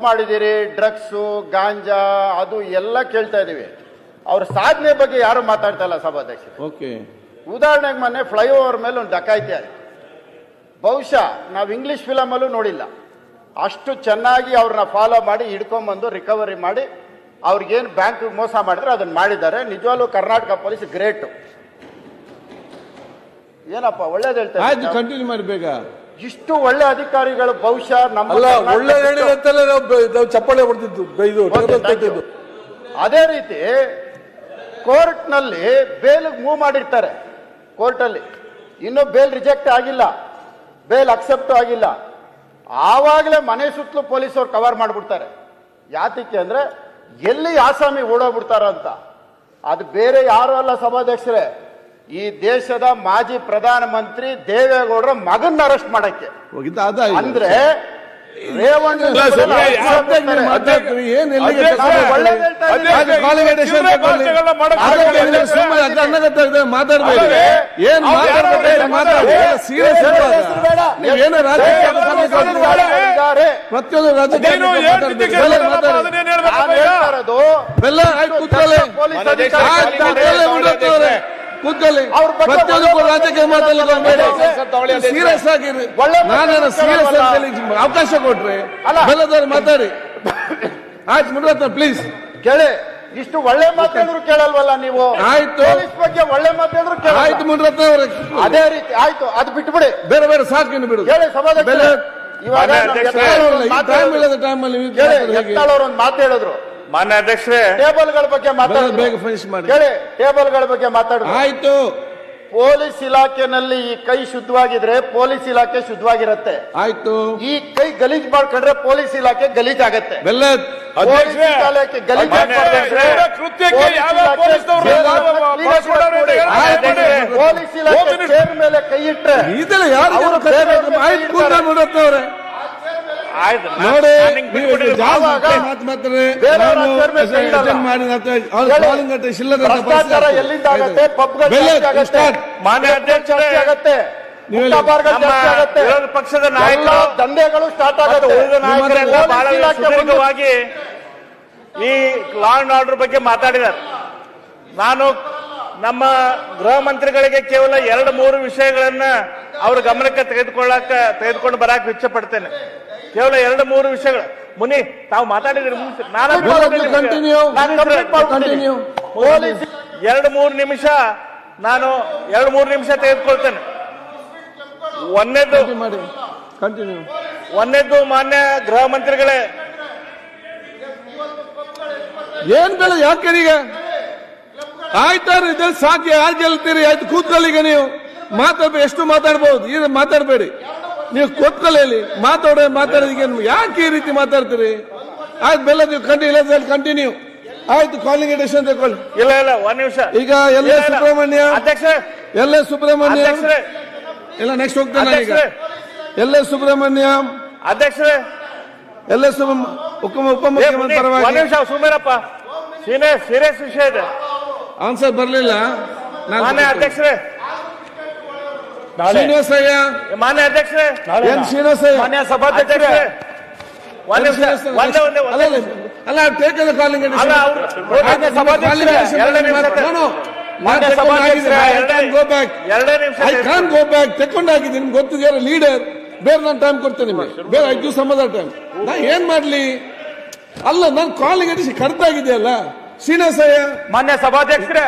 ಮಾಡಿದ್ದೀರಿ, ಡ್ರಗ್ಸು, ಗಾಂಜಾ, ಅದು ಎಲ್ಲ ಕೇಳ್ತಾ ಇದೀವಿ. ಅವ್ರ ಸಾಧನೆ ಬಗ್ಗೆ ಯಾರು ಮಾತಾಡ್ತಾ ಇಲ್ಲ ಸಭಾಧ್ಯಕ್ಷರು. ಓಕೆ, ಉದಾಹರಣೆಗೆ ಮೊನ್ನೆ ಫ್ಲೈಓವರ್ ಮೇಲೆ ಒಂದು ಡಕಾಯಿತಿ ಆಯ್ತು. ಬಹುಶಃ ನಾವು ಇಂಗ್ಲಿಷ್ ಫಿಲಮಲ್ಲೂ ನೋಡಿಲ್ಲ, ಅಷ್ಟು ಚೆನ್ನಾಗಿ ಅವ್ರನ್ನ ಫಾಲೋ ಮಾಡಿ ಹಿಡ್ಕೊಂಬಂದು ರಿಕವರಿ ಮಾಡಿ ಅವ್ರಿಗೇನು ಬ್ಯಾಂಕ್ ಮೋಸ ಮಾಡಿದ್ರೆ ಅದನ್ನ ಮಾಡಿದ್ದಾರೆ. ನಿಜವಾಗ್ಲೂ ಕರ್ನಾಟಕ ಪೊಲೀಸ್ ಗ್ರೇಟ್. ಏನಪ್ಪ ಒಳ್ಳೇದು ಹೇಳ್ತಾರೆ. ಆಯ್ತು, ಕಂಟಿನ್ಯೂ ಮಾಡಿ ಬೇಗ. ಇಷ್ಟು ಒಳ್ಳೆ ಅಧಿಕಾರಿಗಳು ಬಹುಶಃ ನಮ್ಮ ಒಳ್ಳೆ ಹೇಳಿದಂತೆಲ್ಲ ನಾವು ಚಪ್ಪಾಳೆ ಹೊಡೆದಿದ್ದು. ಅದೇ ರೀತಿ ಕೋರ್ಟ್ ನಲ್ಲಿ ಬೇಲ್ ಮೂವ್ ಮಾಡಿರ್ತಾರೆ. ಕೋರ್ಟ್ ಅಲ್ಲಿ ಇನ್ನೂ ಬೇಲ್ ರಿಜೆಕ್ಟ್ ಆಗಿಲ್ಲ, ಬೇಲ್ ಅಕ್ಸೆಪ್ಟ್ ಆಗಿಲ್ಲ. ಆವಾಗಲೇ ಮನೆ ಸುತ್ತಲೂ ಪೊಲೀಸರು ಕವರ್ ಮಾಡಿಬಿಡ್ತಾರೆ. ಯಾತಕ್ಕೆ ಅಂದ್ರೆ ಎಲ್ಲಿ ಆಸಾಮಿ ಓಡೋಗ್ಬಿಡ್ತಾರ ಅಂತ. ಅದು ಬೇರೆ ಯಾರು ಅಲ್ಲ ಸಭಾಧ್ಯಕ್ಷರೇ, ಈ ದೇಶದ ಮಾಜಿ ಪ್ರಧಾನಮಂತ್ರಿ ದೇವೇಗೌಡರ ಮಗನ್ನ ಅರೆಸ್ಟ್ ಮಾಡಕ್ಕೆ. ಅಂದ್ರೆ ರೇವಣ್ಣ ಪ್ರತಿಯೊಂದು ಕೂತ್ಕೊಳ್ಳಿ. ಪ್ರತಿಯೊಂದು ರಾಜಕೀಯ ಮಾತಾಡಲಿಕ್ಕೆ ಸೀರಿಯಸ್ ಆಗಿರಿ. ನಾನೇನು ಸೀರಿಯಸ್ ಆಗಿ ಅವಕಾಶ ಕೊಟ್ರೆ ಬೆಲ್ಲದವ್ರು ಮಾತಾಡಿ. ಆಯ್ತು ಮುನಿರತ್ನ ಪ್ಲೀಸ್ ಕೇಳಿ. ಇಷ್ಟು ಒಳ್ಳೆ ಮಾತಾಡಿದ್ರು ಕೇಳಲ್ವಲ್ಲ ನೀವು. ಆಯ್ತು, ಪೊಲೀಸ್ ಬಗ್ಗೆ ಒಳ್ಳೆ ಮಾತಾಡಿದ್ರು ಕೇಳ. ಆಯ್ತು ಮುನಿರತ್ನ ಅವರೇ, ಅದೇ ರೀತಿ ಆಯ್ತು, ಅದು ಬಿಟ್ಬಿಡಿ. ಬೇರೆ ಬೇರೆ ಸಾಕು ಬಿಡು. ಹೇಳಿ ಸಭಾಧ್ಯಕ್ಷ, ಒಂದು ಮಾತು ಹೇಳಿದ್ರು. ಮಾನ್ಯ ಅಧ್ಯಕ್ಷರೇ, ಟೇಬಲ್ಗಳ ಬಗ್ಗೆ ಮಾತಾಡೋದು ಬೇಗ ಫಿನಿಶ್ ಮಾಡಿ. ಹೇಳಿ, ಟೇಬಲ್ಗಳ ಬಗ್ಗೆ ಮಾತಾಡೋದು. ಆಯ್ತು. ಪೊಲೀಸ್ ಇಲಾಖೆನಲ್ಲಿ ಈ ಕೈ ಶುದ್ಧವಾಗಿದ್ರೆ ಪೊಲೀಸ್ ಇಲಾಖೆ ಶುದ್ಧವಾಗಿರುತ್ತೆ. ಆಯ್ತು. ಈ ಕೈ ಗಲೀಜ್ ಮಾಡ್ಕೊಂಡ್ರೆ ಪೊಲೀಸ್ ಇಲಾಖೆ ಗಲೀಜ್ ಆಗತ್ತೆ. ಬೆಲ್ಲದ್ ಪೊಲೀಸ್ ಇಲಾಖೆ ಗಲೀಜ್ ಪೊಲೀಸ್ ಇಲಾಖೆ ಚೇರ್ ಮೇಲೆ ಕೈ ಇಟ್ರೆ ಇದೆಲ್ಲ ಯಾರು ಮುನಿರತ್ನವ್ರೆ ನೋಡಿ, ಪಕ್ಷದ ನಾಯಕರು ದಂಧೆಗಳು ಸ್ಟಾರ್ಟ್ ಆಗುತ್ತೆ. ಬಹಳ ಸುದೀರ್ಘವಾಗಿ ಈ ಲಾ ಅಂಡ್ ಆರ್ಡರ್ ಬಗ್ಗೆ ಮಾತಾಡಿದ್ದಾರೆ. ನಾನು ನಮ್ಮ ಗೃಹ ಮಂತ್ರಿಗಳಿಗೆ ಕೇವಲ 2-3 ವಿಷಯಗಳನ್ನ ಅವ್ರ ಗಮನಕ್ಕೆ ತೆಗೆದುಕೊಂಡು ಬರಕ್ಕೆ ಇಚ್ಛೆ ಪಡ್ತೇನೆ. ಕೇವಲ 2-3 ವಿಷಯಗಳು. ಮುನಿ, ತಾವು ಮಾತಾಡಿದ್ರಿ, 2-3 ನಿಮಿಷ ನಾನು 2-3 ನಿಮಿಷ ತೆಗೆದುಕೊಳ್ತೇನೆ. ಒಂದನೇದ್ದು ಮಾನ್ಯ ಗೃಹ ಮಂತ್ರಿಗಳೇ, ಏನ್ ಬೇಡ ಯಾಕೆ ಆಯ್ತಾರ ಇದ್ರಲ್ಲಿ ಸಾಕು, ಯಾರು ಗೆಲ್ತೀರಿ? ಆಯ್ತು ಕೂತ್ಕೊಳ್ಳಿ. ಈಗ ನೀವು ಮಾತಾಡ್ಬೇಕು, ಎಷ್ಟು ಮಾತಾಡ್ಬಹುದು, ಈಗ ಮಾತಾಡಬೇಡಿ. ನೀವು ಕೂತ್ಕೊಳ್ಳಿ, ಮಾತಾಡೋದಕ್ಕೇನು ಯಾಕೆ ಈ ರೀತಿ ಮಾತಾಡ್ತೀರಿ? ಆಯ್ತು ಬೆಲ್ಲ, ನೀವು ಕಂಟಿನ್ಯೂ. ಆಯ್ತು, ಕಾಲಿಂಗ್ ಅಟೆನ್ಷನ್ ತಗೊಳ್ಳಿ. ಇಲ್ಲ ಒಂದ್ ನಿಮಿಷ. ಈಗ ಎಲ್ಲ ಸುಬ್ರಹ್ಮಣ್ಯ ಅಧ್ಯಕ್ಷ, ಎಲ್ಲ ಸುಬ್ರಹ್ಮಣ್ಯ ಇಲ್ಲ, ನೆಕ್ಸ್ಟ್ ಹೋಗ್ತಾನೆ. ಈಗ ಎಲ್ಲ ಸುಬ್ರಹ್ಮಣ್ಯ ಅಧ್ಯಕ್ಷರೇ, ಎಲ್ಲ ಉಪಮುಖ್ಯಮಂತ್ರಿ ಪರವಾಗಿ. ಒಂದ್ ನಿಮಿಷ ಸುಮೇರಪ್ಪ, ಸೀರಿಯಸ್ ವಿಷಯ ಇದೆ. ಆನ್ಸರ್ ಬರಲಿಲ್ಲ. ಮಾನ್ಯ ಅಧ್ಯಕ್ಷರೇ, ಶ್ರೀನಿವಾಸಯ್ಯ, ಮಾನ್ಯ ಅಧ್ಯಕ್ಷರೇ, ಏನ್ ಶ್ರೀನಿವಾಸಯ್ಯ, ಮಾನ್ಯ ಸಭಾಧ್ಯಕ್ಷರೇ, ಅಲ್ಲ ಟೇಕನ್ ಕಾಲಿಂಗ್ ತೆಕೊಂಡಾಗಿದೆ. ನಿಮ್ಗೆ ಗೊತ್ತು, ಲೀಡರ್. ಬೇರೆ ನಾನು ಟೈಮ್ ಕೊಡ್ತೇನೆ ನಿಮಗೆ, ಬೇರೆ 5 ದಿವಸ ಟೈಮ್. ನಾ ಏನ್ ಮಾಡ್ಲಿ? ಅಲ್ಲ, ನಾನು ಕಾಲಿಂಗ್ ಕಡ್ತಾಗಿದೆಯಲ್ಲ ಶ್ರೀನಿವಾಸಯ್ಯ. ಮಾನ್ಯ ಸಭಾಧ್ಯಕ್ಷರೇ.